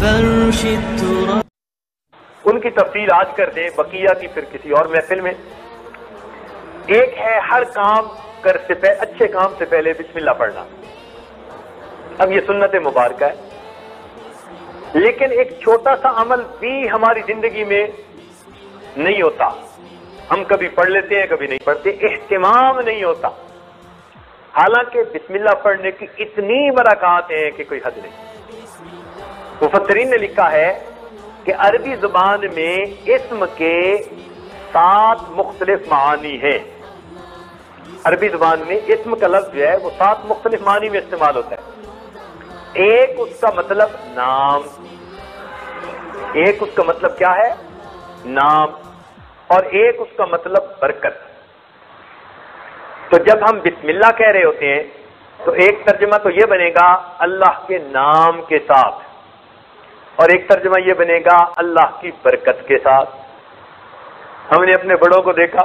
فرش التراب. ان کی تفصیل آج کر دیں، بقیہ کی پھر کسی اور محفل میں. ایک ہے ہر کام اچھے کام سے پہلے بسم اللہ پڑھنا. اب یہ سنت مبارکہ ہے، لیکن ایک چھوٹا سا عمل بھی ہماری زندگی میں نہیں ہوتا. ہم کبھی پڑھ لیتے ہیں کبھی نہیں پڑھتے، اہتمام نہیں ہوتا، حالانکہ بسم اللہ پڑھنے کی اتنی برکات ہیں کہ کوئی حد نہیں. مفسرین نے لکھا ہے کہ عربی زبان میں اسم کے 7 مختلف معانی ہیں. عربی زبان میں اسم کا لفظ جو ہے وہ 7 مختلف معنی میں استعمال ہوتا ہے. ایک اس کا مطلب نام، ایک اس کا مطلب کیا ہے؟ نام. اور ایک اس کا مطلب برکت. تو جب ہم بسم اللہ کہہ رہے ہوتے ہیں تو ایک ترجمہ تو یہ بنے گا اللہ کے نام کے ساتھ، اور ایک ترجمہ یہ بنے گا اللہ کی برکت کے ساتھ. ہم نے اپنے بڑوں کو دیکھا،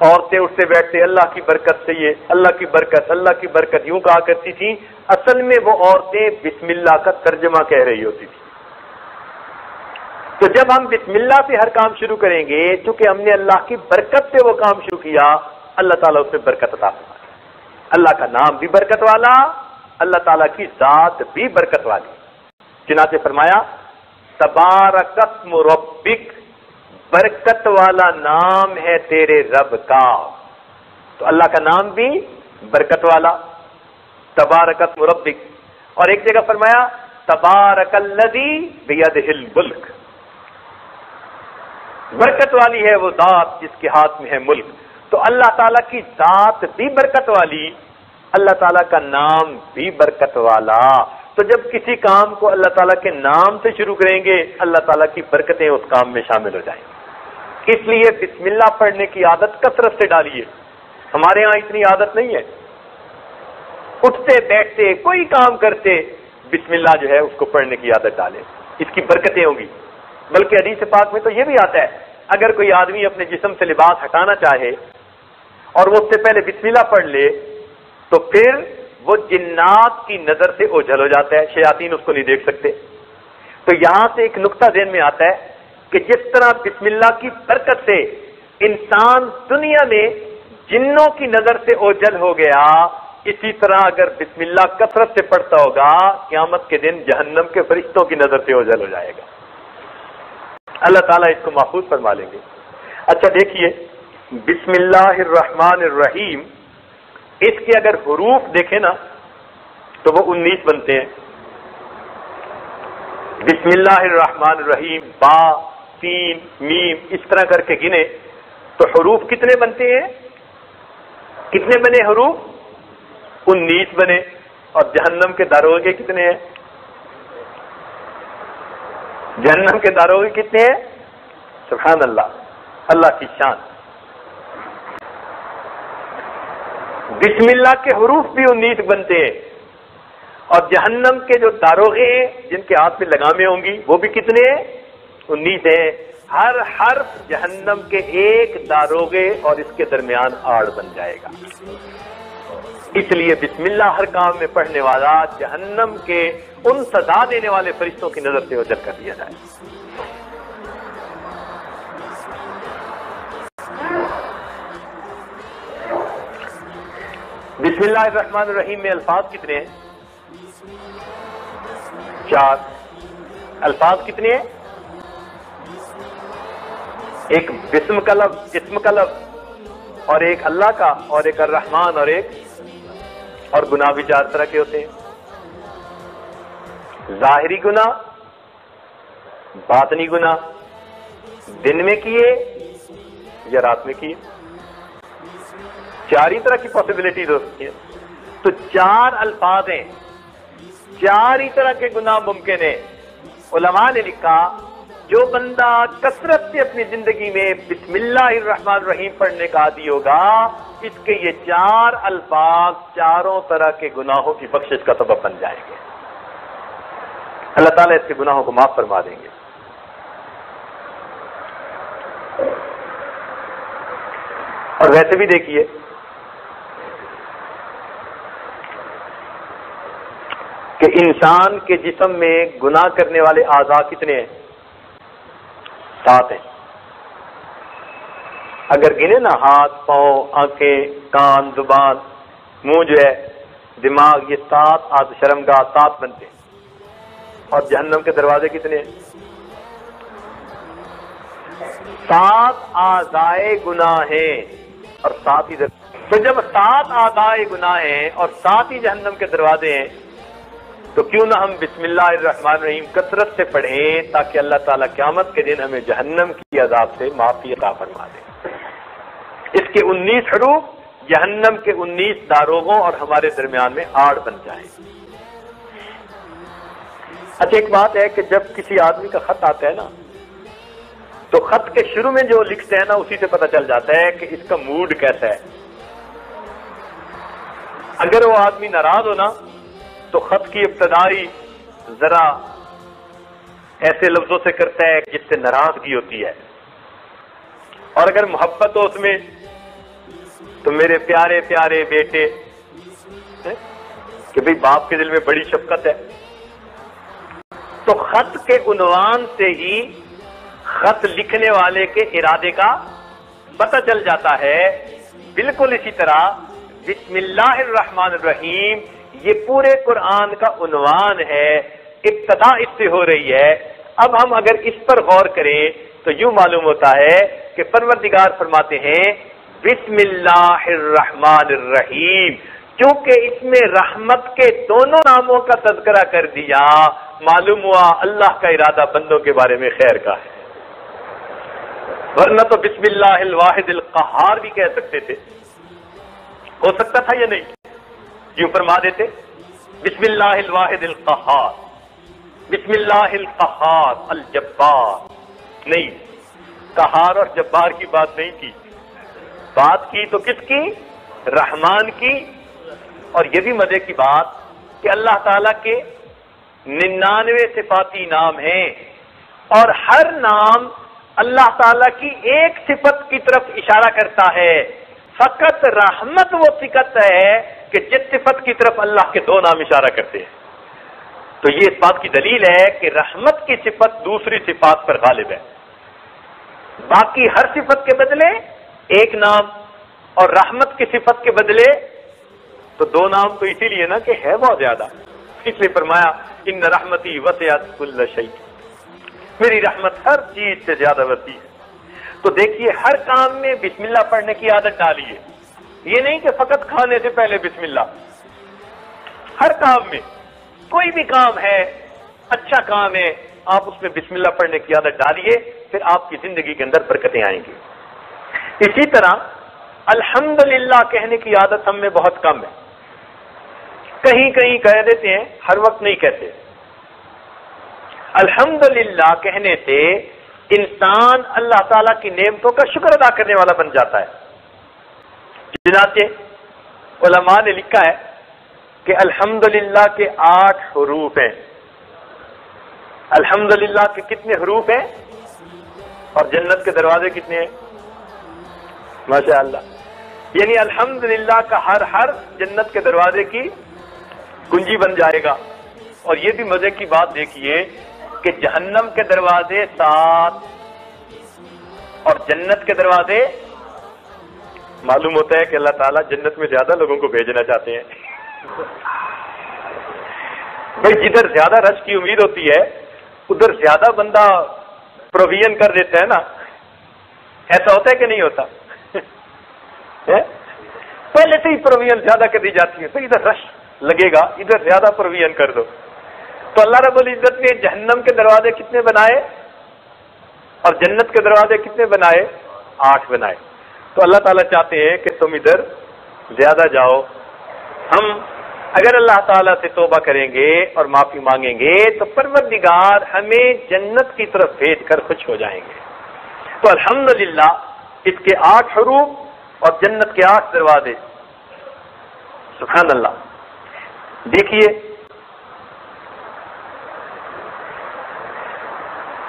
عورتیں اٹھتے بیٹھتے اللہ کی برکت سے، یہ اللہ کی برکت، اللہ کی برکت یوں کہا کرتی تھی. اصل میں وہ عورتیں بسم اللہ کا ترجمہ کہہ رہی ہوتی تھی. تو جب ہم بسم اللہ سے ہر کام شروع کریں گے، چونکہ ہم نے اللہ کی برکت سے وہ کام شروع کیا، اللہ تعالیٰ اس میں برکت عطا فرمائے. اللہ کا نام بھی برکت والا، اللہ تعالیٰ کی ذات بھی برکت والی. چنانچہ فرمایا تبارک اسم ربک، برکت والا نام ہے تیرے رب کا. تو اللہ کا نام بھی برکت والا، تبارک اسم ربک. اور ایک جگہ فرمایا تبارک الذی بیدہ الملک، برکت والی ہے وہ ذات جس کے ہاتھ میں ہے ملک. تو اللہ تعالیٰ کی ذات بھی برکت والی، اللہ تعالیٰ کا نام بھی برکت والا. تو جب کسی کام کو اللہ تعالیٰ کے نام سے شروع کریں گے، اللہ تعالیٰ کی برکتیں اس کام میں شامل ہو جائیں گی. اس لیے بسم اللہ پڑھنے کی عادت کثرت سے ڈالیے. ہمارے ہاں اتنی عادت نہیں ہے. اٹھتے بیٹھتے کوئی کام کرتے بسم اللہ جو ہے اس کو پڑھنے کی عادت ڈالے، اس کی برکتیں ہوں گی. بلکہ حدیث پاک میں تو یہ بھی آتا ہے اگر کوئی آدمی اپنے جسم سے لباس ہٹانا چاہے اور وہ اس سے پہلے بسم اللہ پڑھ لے تو پھر وہ جنات کی نظر سے اوجھل ہو جاتا ہے، شیاطین اس کو نہیں دیکھ سکتے. تو یہاں سے ایک نقطہ ذہن میں آتا ہے کہ جس طرح بسم اللہ کی برکت سے انسان دنیا میں جنوں کی نظر سے اوجھل ہو گیا، اسی طرح اگر بسم اللہ کثرت سے پڑھتا ہوگا قیامت کے دن جہنم کے فرشتوں کی نظر سے اوجھل ہو جائے گا. اللہ تعالیٰ اس کو محفوظ فرما لیں گے. اچھا دیکھیے بسم اللہ الرحمن الرحیم، اس کے اگر حروف دیکھیں نا تو وہ 19 بنتے ہیں. بسم اللہ الرحمن الرحیم، با، سین، میم، اس طرح کر کے گنے تو حروف کتنے بنتے ہیں؟ کتنے بنے حروف؟ 19 بنے. اور جہنم کے داروغے کتنے ہیں؟ جہنم کے داروغے کتنے ہیں؟ سبحان اللہ، اللہ کی شان. بسم اللہ کے حروف بھی 19 بنتے ہیں، اور جہنم کے جو داروغے ہیں جن کے ہاتھ میں لگامیں ہوں گی وہ بھی کتنے ہیں؟ 19 ہیں. ہر حرف جہنم کے ایک داروغے اور اس کے درمیان آڑ بن جائے گا. اس لیے بسم اللہ ہر کام میں پڑھنے والا جہنم کے ان سزا دینے والے فرشتوں کی نظر سے اوجھل کر دیا جائے. بسم اللہ الرحمن الرحیم میں الفاظ کتنے ہیں؟ 4. الفاظ کتنے ہیں؟ ایک بسم کا لفظ، اسم کا لفظ، اور ایک اللہ کا، اور ایک الرحمن، اور ایک اور گناہ بھی 4 طرح کے ہوتے ہیں. ظاہری گناہ، باطنی گناہ، دن میں کیے یا رات میں کیے، 4 ہی طرح کی پاسبلٹیز ہوتی ہیں. تو 4 الفاظ ہیں، 4 ہی طرح کے گناہ ممکن ہیں. علماء نے لکھا جو بندہ کثرت سے اپنی زندگی میں بسم اللہ الرحمن الرحیم پڑھنے کا عادی ہوگا، اس کے یہ 4 الفاظ 4 طرح کے گناہوں کی بخشش کا سبب بن جائیں گے. اللہ تعالیٰ اس کے گناہوں کو معاف فرما دیں گے. اور ویسے بھی دیکھیے کہ کہ انسان کے جسم میں گناہ کرنے والے اعضاء کتنے ہیں؟ 7 ہیں. اگر گنے نا ہاتھ، پاؤں، آنکھیں، کان، زبان، منہ جو ہے، دماغ، یہ 7 اعضاء، شرمگاہ 7 بنتے ہیں. اور جہنم کے دروازے کتنے ہیں؟ 7 اعضائے گناہ ہیں اور 7 ہی تو جب 7 اعضائے گناہ ہیں اور 7 ہی جہنم کے دروازے ہیں تو کیوں نہ ہم بسم اللہ الرحمن الرحیم کثرت سے پڑھیں تاکہ اللہ تعالیٰ قیامت کے دن ہمیں جہنم کی عذاب سے معافی عطا فرما دے. اس کے 19 حروف جہنم کے 19 داروغوں اور ہمارے درمیان میں آڑ بن جائیں. اچھا ایک بات ہے کہ جب کسی آدمی کا خط آتا ہے نا تو خط کے شروع میں جو لکھتے ہیں نا اسی سے پتہ چل جاتا ہے کہ اس کا موڈ کیسا ہے. اگر وہ آدمی ناراض ہو نا تو خط کی ابتدائی ذرا ایسے لفظوں سے کرتا ہے جس سے ناراضگی ہوتی ہے، اور اگر محبت ہو اس میں تو میرے پیارے پیارے بیٹے، کہ بھئی باپ کے دل میں بڑی شفقت ہے. تو خط کے عنوان سے ہی خط لکھنے والے کے ارادے کا پتہ چل جاتا ہے. بالکل اسی طرح بسم اللہ الرحمن الرحیم یہ پورے قرآن کا عنوان ہے، ابتدا اس سے ہو رہی ہے. اب ہم اگر اس پر غور کریں تو یوں معلوم ہوتا ہے کہ پروردگار فرماتے ہیں بسم اللہ الرحمن الرحیم، کیونکہ اس میں رحمت کے دونوں ناموں کا تذکرہ کر دیا، معلوم ہوا اللہ کا ارادہ بندوں کے بارے میں خیر کا ہے. ورنہ تو بسم اللہ الواحد القہار بھی کہہ سکتے تھے، ہو سکتا تھا یا نہیں؟ یوں فرما دیتے بسم اللہ الواحد القہار، بسم اللہ القہار الجبار. نہیں، قہار اور جبار کی بات نہیں کی، بات کی تو کس کی؟ رحمان کی. اور یہ بھی مزے کی بات کہ اللہ تعالیٰ کے 99 صفاتی نام ہیں اور ہر نام اللہ تعالیٰ کی ایک صفت کی طرف اشارہ کرتا ہے. فقط رحمت وہ صفت ہے کہ جس صفت کی طرف اللہ کے 2 نام اشارہ کرتے ہیں. تو یہ اس بات کی دلیل ہے کہ رحمت کی صفت دوسری صفات پر غالب ہے. باقی ہر صفت کے بدلے ایک نام اور رحمت کی صفت کے بدلے تو 2 نام، تو اسی لیے نا کہ ہے بہت زیادہ. اس لیے فرمایا ان رحمتی وسعت کل شیء، میری رحمت ہر چیز سے زیادہ وسیع ہے. تو دیکھیے ہر کام میں بسم اللہ پڑھنے کی عادت ڈالیے. یہ نہیں کہ فقط کھانے سے پہلے بسم اللہ، ہر کام میں کوئی بھی کام ہے، اچھا کام ہے، آپ اس میں بسم اللہ پڑھنے کی عادت ڈالیے، پھر آپ کی زندگی کے اندر برکتیں آئیں گی. اسی طرح الحمدللہ کہنے کی عادت ہم میں بہت کم ہے. کہیں کہیں کہہ دیتے ہیں، ہر وقت نہیں کہتے. الحمدللہ کہنے سے انسان اللہ تعالیٰ کی نعمتوں کا شکر ادا کرنے والا بن جاتا ہے. چنانچہ علماء نے لکھا ہے کہ الحمدللہ کے 8 حروف ہیں. الحمدللہ کے کتنے حروف ہیں اور جنت کے دروازے کتنے ہیں؟ ماشاء اللہ. یعنی الحمدللہ کا ہر حرف جنت کے دروازے کی کنجی بن جائے گا. اور یہ بھی مزے کی بات دیکھیے کہ جہنم کے دروازے 7 اور جنت کے دروازے، معلوم ہوتا ہے کہ اللہ تعالیٰ جنت میں زیادہ لوگوں کو بھیجنا چاہتے ہیں. بھائی جدھر زیادہ رش کی امید ہوتی ہے ادھر زیادہ بندہ پروویژن کر دیتا ہے نا. ایسا ہوتا ہے کہ نہیں ہوتا؟ پہلے سے ہی پروویژن زیادہ کر دی جاتی ہے، تو ادھر رش لگے گا، ادھر زیادہ پروویژن کر دو. تو اللہ رب العزت نے جہنم کے دروازے کتنے بنائے اور جنت کے دروازے کتنے بنائے؟ 8 بنائے. تو اللہ تعالیٰ چاہتے ہیں کہ تم ادھر زیادہ جاؤ. ہم اگر اللہ تعالیٰ سے توبہ کریں گے اور معافی مانگیں گے تو پروردگار ہمیں جنت کی طرف بھیج کر خوش ہو جائیں گے. تو الحمدللہ اس کے 8 حروف اور جنت کے 8 دروازے. سبحان اللہ. دیکھیے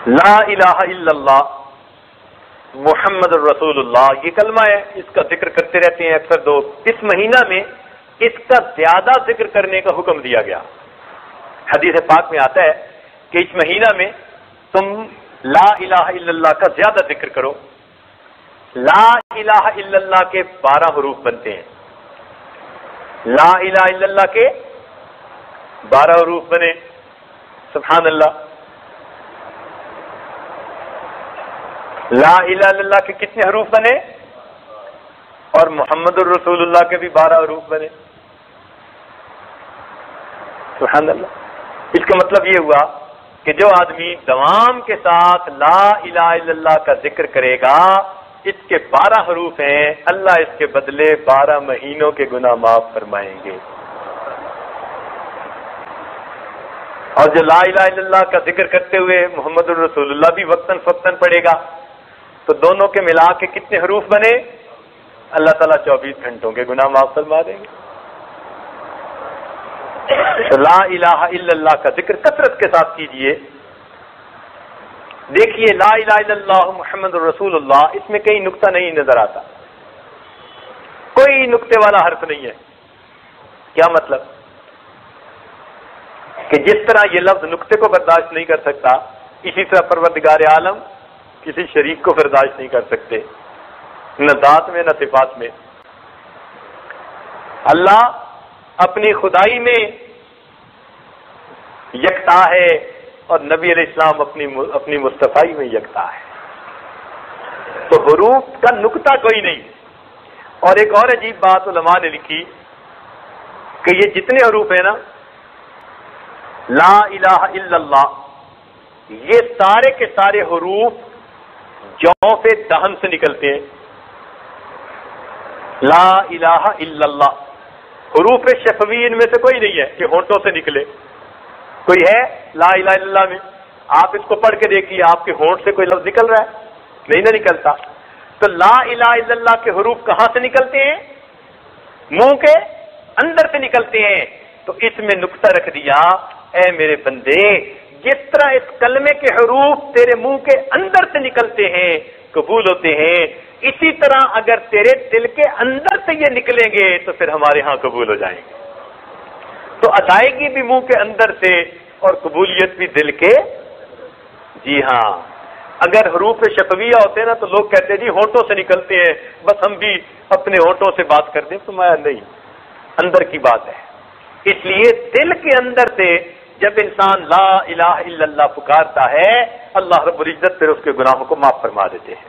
لا الہ الا اللہ محمد الرسول اللہ، یہ کلمہ ہے، اس کا ذکر کرتے رہتے ہیں اکثر لوگ. اس مہینہ میں اس کا زیادہ ذکر کرنے کا حکم دیا گیا. حدیث پاک میں آتا ہے کہ اس مہینہ میں تم لا الہ الا اللہ کا زیادہ ذکر کرو. لا الہ الا اللہ کے 12 حروف بنتے ہیں. لا الہ الا اللہ کے 12 حروف بنے. سبحان اللہ. لا الہ الا اللہ کے کتنے حروف بنے؟ اور محمد الرسول اللہ کے بھی 12 حروف بنے. سبحان اللہ. اس کا مطلب یہ ہوا کہ جو آدمی دوام کے ساتھ لا الہ الا اللہ کا ذکر کرے گا، اس کے 12 حروف ہیں، اللہ اس کے بدلے 12 مہینوں کے گناہ معاف فرمائیں گے. اور جو لا الہ الا اللہ کا ذکر کرتے ہوئے محمد الرسول اللہ بھی وقتاً فوقتاً پڑھے گا، تو دونوں کے ملا کے کتنے حروف بنے؟ اللہ تعالیٰ 24 گھنٹوں کے گناہ معاف فرما دیں گے. تو لا الہ الا اللہ کا ذکر کثرت کے ساتھ کیجئے. دیکھیے لا الہ الا اللہ محمد الرسول اللہ، اس میں کہیں نقطہ نہیں نظر آتا، کوئی نقطے والا حرف نہیں ہے. کیا مطلب؟ کہ جس طرح یہ لفظ نقطے کو برداشت نہیں کر سکتا، اسی طرح پروردگار عالم کسی شریک کو برداشت نہیں کر سکتے، نہ ذات میں نہ صفات میں. اللہ اپنی خدائی میں یکتا ہے اور نبی علیہ السلام اپنی مصطفائی میں یکتا ہے. تو حروف کا نقطہ کوئی نہیں. اور ایک اور عجیب بات علماء نے لکھی کہ یہ جتنے حروف ہیں نا، لا الہ الا اللہ، یہ سارے کے سارے حروف جوف دہن سے نکلتے ہیں. لا الہ الا اللہ، حروف شفوی ان میں سے کوئی نہیں ہے کہ ہونٹوں سے نکلے. کوئی ہے لا الہ الا اللہ میں؟ آپ اس کو پڑھ کے دیکھیے، آپ کے ہونٹ سے کوئی لفظ نکل رہا ہے؟ نہیں نہ نکلتا. تو لا الہ الا اللہ کے حروف کہاں سے نکلتے ہیں؟ منہ کے اندر سے نکلتے ہیں. تو اس میں نقطہ رکھ دیا، اے میرے بندے، جس طرح اس کلمے کے حروف تیرے منہ کے اندر سے نکلتے ہیں، قبول ہوتے ہیں، اسی طرح اگر تیرے دل کے اندر سے یہ نکلیں گے تو پھر ہمارے ہاں قبول ہو جائیں گے. تو ادائیگی بھی منہ کے اندر سے اور قبولیت بھی دل کے. جی ہاں، اگر حروف شفویہ ہوتے نا تو لوگ کہتے جی ہونٹوں سے نکلتے ہیں، بس ہم بھی اپنے ہونٹوں سے بات کر دیں. فرمایا نہیں، اندر کی بات ہے. اس لیے دل کے اندر سے جب انسان لا الہ الا اللہ پکارتا ہے، اللہ رب العزت پھر اس کے گناہوں کو معاف فرما دیتے ہیں.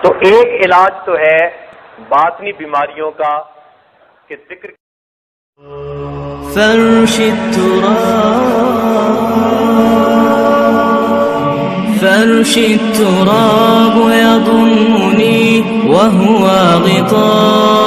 تو ایک علاج تو ہے باطنی بیماریوں کا کہ ذکر. فرش التراب يضمني وهو غطاء